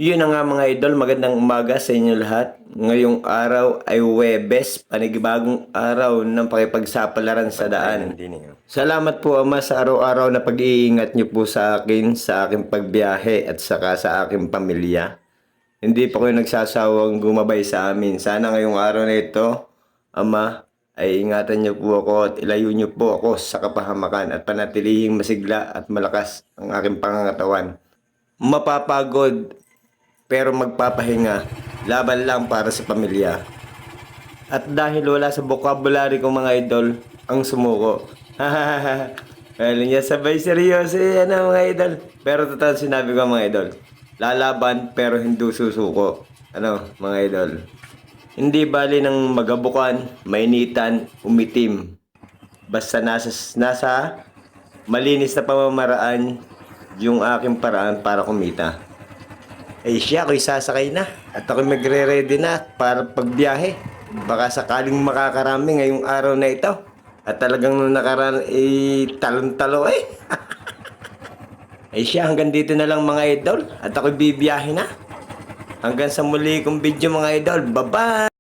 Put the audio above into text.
Yun na nga mga idol, magandang umaga sa inyo lahat. Ngayong araw ay Huwebes, panigibagong araw ng pakipagsapalaran sa daan. Salamat po Ama sa araw-araw na pag-iingat niyo po sa akin, sa aking pagbiyahe at saka sa aking pamilya. Hindi po kayo nagsasawang gumabay sa amin. Sana ngayong araw na ito, Ama, ay ingatan niyo po ako at ilayo niyo po ako sa kapahamakan at panatilihing masigla at malakas ang aking pangangatawan. Mapapagod pero magpapahinga, laban lang para sa pamilya. At dahil wala sa vocabulary ko mga idol, ang sumuko. Well, niya sabay seryoso yan mga idol. Pero totoo sinabi ko mga idol, lalaban pero hindi susuko. Ano mga idol? Hindi bali ng magabukan, mainitan, umitim. Basta nasa malinis na pamamaraan yung aking paraan para kumita. Ay siya, ako'y sasakay na. At ako'y magre-ready na para pagbiyahe. Baka sakaling makakarami ngayong araw na ito. At talagang nung nakaraan, talon-talo eh. Ay siya, hanggang dito na lang mga idol. At ako'y bibiyahe na. Hanggang sa muli kong video mga idol. Bye-bye!